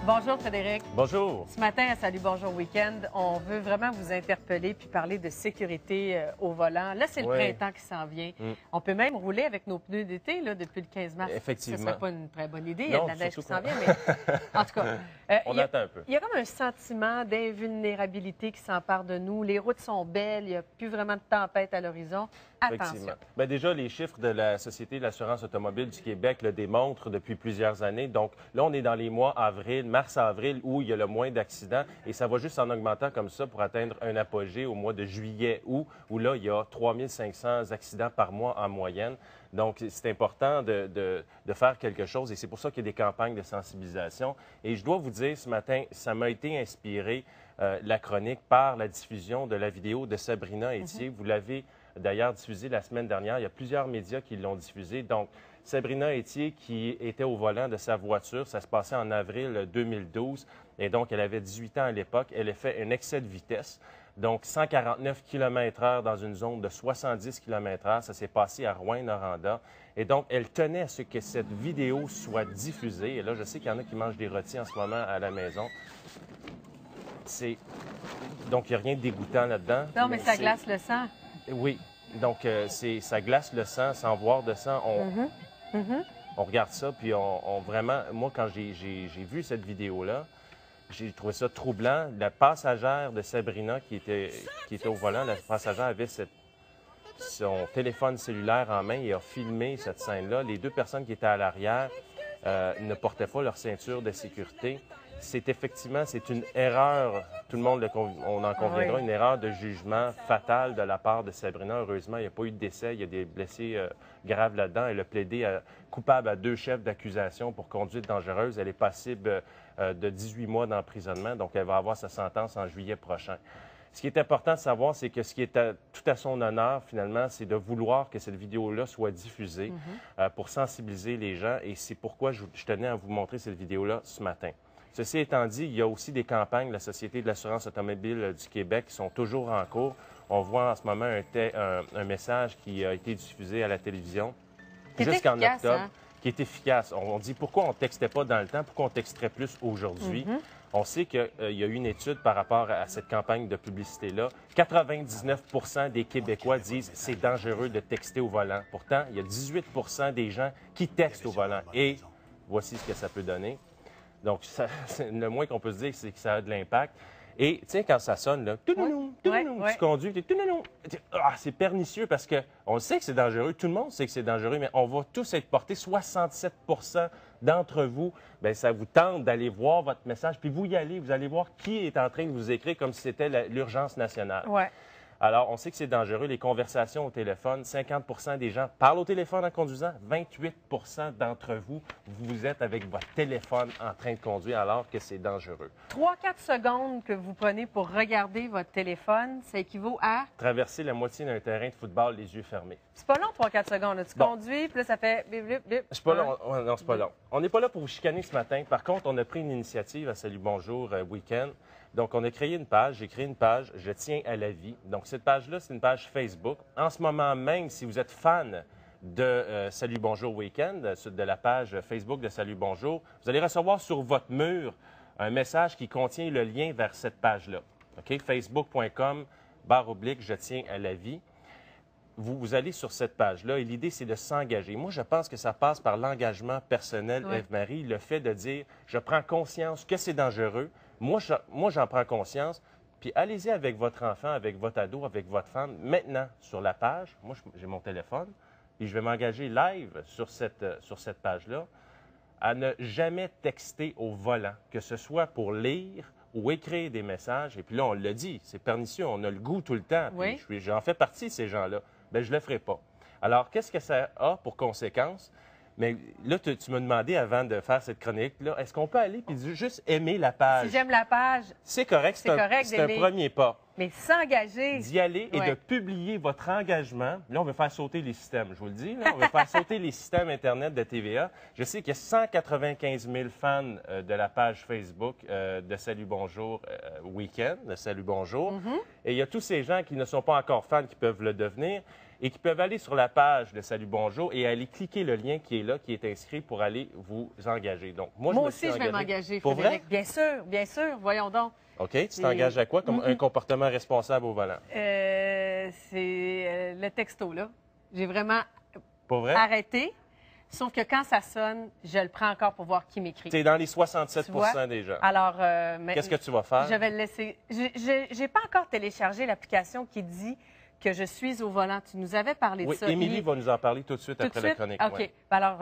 Bonjour Frédéric. Bonjour. Ce matin à Salut Bonjour Week-end, on veut vraiment vous interpeller puis parler de sécurité au volant. Là, c'est le printemps qui s'en vient. On peut même rouler avec nos pneus d'été là, depuis le 15 mars. Effectivement. Ce ne serait pas une très bonne idée. Il y a de la neige qui s'en vient, mais en tout cas, on attend un peu. Il y a comme un sentiment d'invulnérabilité qui s'empare de nous. Les routes sont belles, il n'y a plus vraiment de tempête à l'horizon. Attention. Bien, déjà, les chiffres de la Société de l'assurance automobile du Québec le démontrent depuis plusieurs années. Donc là, on est dans les mois avril, mars-avril, où il y a le moins d'accidents. Et ça va juste en augmentant comme ça pour atteindre un apogée au mois de juillet-août, où là, il y a 3500 accidents par mois en moyenne. Donc, c'est important de faire quelque chose et c'est pour ça qu'il y a des campagnes de sensibilisation. Et je dois vous dire, ce matin, ça m'a été inspiré, la chronique, par la diffusion de la vidéo de Sabrina Etier. Vous l'avez d'ailleurs diffusée la semaine dernière. Il y a plusieurs médias qui l'ont diffusée. Donc, Sabrina Etier qui était au volant de sa voiture, ça se passait en avril 2012. Et donc, elle avait 18 ans à l'époque. Elle a fait un excès de vitesse. Donc, 149 km/h dans une zone de 70 km/h. Ça s'est passé à Rouyn-Noranda. Et donc, elle tenait à ce que cette vidéo soit diffusée. Et là, je sais qu'il y en a qui mangent des rôtis en ce moment à la maison. Donc, il n'y a rien de dégoûtant là-dedans. Non, mais ça glace le sang. Oui. Donc, ça glace le sang sans voir de sang. On regarde ça, puis on vraiment... Moi, quand j'ai vu cette vidéo-là, j'ai trouvé ça troublant. La passagère de Sabrina qui était au volant, la passagère avait son téléphone cellulaire en main et a filmé cette scène-là. Les deux personnes qui étaient à l'arrière ne portaient pas leur ceinture de sécurité. C'est une erreur, tout le monde on en conviendra, une erreur de jugement fatale de la part de Sabrina. Heureusement, il n'y a pas eu de décès, il y a des blessés graves là-dedans. Elle a plaidé coupable à 2 chefs d'accusation pour conduite dangereuse. Elle est passible de 18 mois d'emprisonnement, donc elle va avoir sa sentence en juillet prochain. Ce qui est important de savoir, c'est que ce qui est tout à son honneur, finalement, c'est de vouloir que cette vidéo-là soit diffusée pour sensibiliser les gens. Et c'est pourquoi je tenais à vous montrer cette vidéo-là ce matin. Ceci étant dit, il y a aussi des campagnes de la Société de l'assurance automobile du Québec qui sont toujours en cours. On voit en ce moment un message qui a été diffusé à la télévision jusqu'en octobre, qui est efficace. On dit pourquoi on ne textait pas dans le temps, pourquoi on texterait plus aujourd'hui. On sait qu'il y a eu une étude par rapport à cette campagne de publicité-là. 99 des Québécois disent que c'est dangereux de texter au volant. Pourtant, il y a 18 des gens qui textent au volant. Et voici ce que ça peut donner. Donc, le moins qu'on peut se dire, c'est que ça a de l'impact. Et, tu sais, quand ça sonne, là, tu conduis, c'est pernicieux parce qu'on sait que c'est dangereux. Tout le monde sait que c'est dangereux, mais on va tous être portés. 67 d'entre vous, bien, ça vous tente d'aller voir votre message, puis vous y allez, vous allez voir qui est en train de vous écrire comme si c'était l'urgence nationale. Ouais. Alors, on sait que c'est dangereux. Les conversations au téléphone, 50 des gens parlent au téléphone en conduisant. 28 d'entre vous, vous êtes avec votre téléphone en train de conduire alors que c'est dangereux. 3-4 secondes que vous prenez pour regarder votre téléphone, ça équivaut à... Traverser la moitié d'un terrain de football les yeux fermés. C'est pas long, 3-4 secondes. Là. Tu conduis, puis là, ça fait... C'est pas long. Non, c'est pas long. On n'est pas là pour vous chicaner ce matin. Par contre, on a pris une initiative à Salut Bonjour Week-end. Donc, on a créé une page. J'ai créé une page « Je tiens à la vie ». Donc, cette page-là, c'est une page Facebook. En ce moment même, si vous êtes fan de Salut Bonjour Week-end, de la page Facebook de Salut Bonjour, vous allez recevoir sur votre mur un message qui contient le lien vers cette page-là. OK? Facebook.com// Je tiens à la vie. Vous allez sur cette page-là et l'idée, c'est de s'engager. Moi, je pense que ça passe par l'engagement personnel, Ève-Marie, le fait de dire « Je prends conscience que c'est dangereux. Moi, j'en prends conscience. » Puis allez-y avec votre enfant, avec votre ado, avec votre femme, maintenant, sur la page. Moi, j'ai mon téléphone, puis je vais m'engager live sur cette page-là à ne jamais texter au volant, que ce soit pour lire ou écrire des messages. Et puis là, on l'a dit, c'est pernicieux, on a le goût tout le temps. Puis j'en fais partie, ces gens-là. Bien, je ne le ferai pas. Alors, qu'est-ce que ça a pour conséquence? Mais là, tu m'as demandé avant de faire cette chronique-là, est-ce qu'on peut aller et juste aimer la page? Si j'aime la page, c'est correct, c'est un premier pas. Mais s'engager. D'y aller et de publier votre engagement. Là, on veut faire sauter les systèmes, je vous le dis. Là, on veut faire sauter les systèmes Internet de TVA. Je sais qu'il y a 195 000 fans de la page Facebook de Salut Bonjour Week-end, de Salut Bonjour. Et il y a tous ces gens qui ne sont pas encore fans qui peuvent le devenir. et qui peuvent aller sur la page de Salut Bonjour et aller cliquer le lien qui est là, qui est inscrit pour aller vous engager. Donc, moi aussi, je vais m'engager, Frédéric. Bien sûr, voyons donc. OK. Tu t'engages à quoi comme un comportement responsable au volant? C'est le texto, là. J'ai vraiment arrêté. Sauf que quand ça sonne, je le prends encore pour voir qui m'écrit. Tu es dans les 67 déjà. Alors, qu'est-ce que tu vas faire? Je vais le laisser. Je n'ai pas encore téléchargé l'application qui dit que je suis au volant. Tu nous avais parlé de ça. Oui, Émilie va nous en parler tout de suite après la chronique. OK. Ouais. Alors,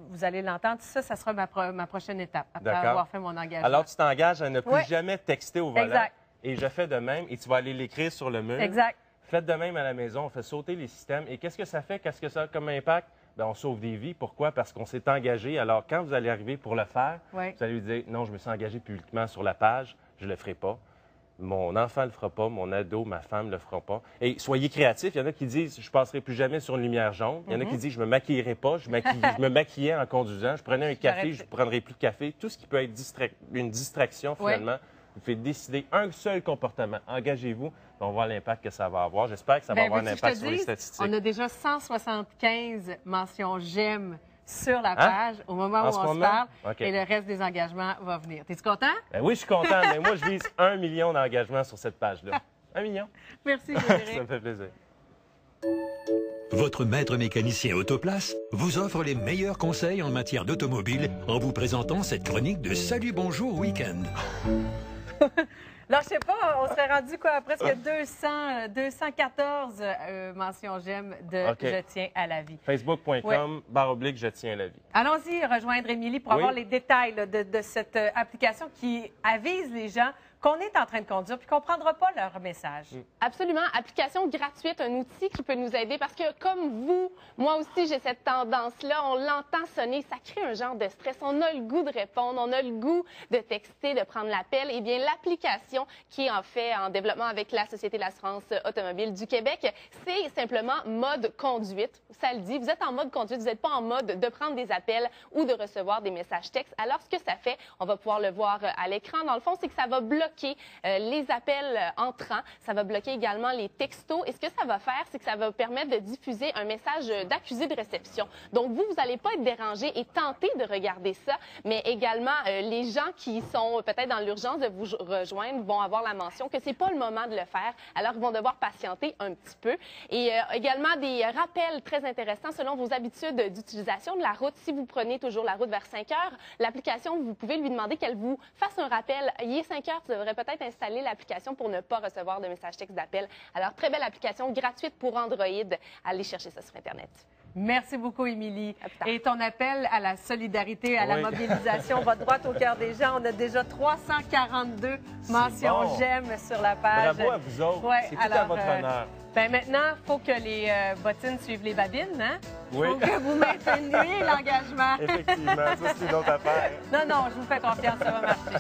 vous allez l'entendre. Ça sera ma prochaine étape, après avoir fait mon engagement. Alors, tu t'engages à ne plus jamais texter au volant. Exact. Et je fais de même. Et tu vas aller l'écrire sur le mur. Exact. Faites de même à la maison. On fait sauter les systèmes. Et qu'est-ce que ça fait? Qu'est-ce que ça a comme impact? Bien, on sauve des vies. Pourquoi? Parce qu'on s'est engagé. Alors, quand vous allez arriver pour le faire, vous allez lui dire, non, je me suis engagé publiquement sur la page, je ne le ferai pas. Mon enfant ne le fera pas, mon ado, ma femme ne le fera pas. Et soyez créatifs. Il y en a qui disent, je ne passerai plus jamais sur une lumière jaune. Il y en a qui disent, je ne me maquillerai pas. Je me maquillais en conduisant. Je prenais un café, je ne prendrai plus de café. Tout ce qui peut être une distraction, finalement, vous faites décider un seul comportement. Engagez-vous. On va voir l'impact que ça va avoir. J'espère que ça va avoir un impact sur les statistiques. On a déjà 175 mentions j'aime sur la page au moment où on se parle. Et le reste des engagements va venir. Es-tu content? Ben oui, je suis content. Mais moi, je vise 1 million d'engagements sur cette page-là. 1 million. Merci, Frédéric. Ça me fait plaisir. Votre maître mécanicien Autoplace vous offre les meilleurs conseils en matière d'automobile en vous présentant cette chronique de Salut Bonjour Week-end. Là, je sais pas, on serait rendu quoi? Presque 214 mentions j'aime de Je tiens à la vie. Facebook.com/je tiens à la vie. Allons-y rejoindre Émilie pour avoir les détails de cette application qui avise les gens qu'on est en train de conduire puis qu'on ne prendra pas leur message. Absolument. Application gratuite, un outil qui peut nous aider parce que comme vous, moi aussi, j'ai cette tendance-là. On l'entend sonner, ça crée un genre de stress. On a le goût de répondre, on a le goût de texter, de prendre l'appel. Eh bien, l'application qui est en fait en développement avec la Société de l'assurance automobile du Québec, c'est simplement mode conduite. Ça le dit, vous êtes en mode conduite, vous n'êtes pas en mode de prendre des appels ou de recevoir des messages textes. Alors, ce que ça fait, on va pouvoir le voir à l'écran, dans le fond, c'est que ça va bloquer les appels entrants. Ça va bloquer également les textos. Et ce que ça va faire, c'est que ça va permettre de diffuser un message d'accusé de réception. Donc, vous n'allez pas être dérangé et tenter de regarder ça, mais également, les gens qui sont peut-être dans l'urgence de vous rejoindre vont avoir la mention que c'est pas le moment de le faire. Alors, ils vont devoir patienter un petit peu. Et également, des rappels très intéressants selon vos habitudes d'utilisation de la route. Si vous prenez toujours la route vers 5 heures, l'application, vous pouvez lui demander qu'elle vous fasse un rappel. Il est 5 heures, tu devrais peut-être installer l'application pour ne pas recevoir de messages textes d'appel. Alors, très belle application gratuite pour Android. Allez chercher ça sur Internet. Merci beaucoup, Émilie. Et ton appel à la solidarité, à la mobilisation va droit au cœur des gens. On a déjà 342 mentions j'aime sur la page. Bravo à vous autres. C'est tout à votre honneur. Ben maintenant, il faut que les bottines suivent les babines, hein? Oui. Il faut que vous mainteniez l'engagement. Effectivement, ça, c'est une autre affaire. Non, je vous fais confiance, ça va marcher.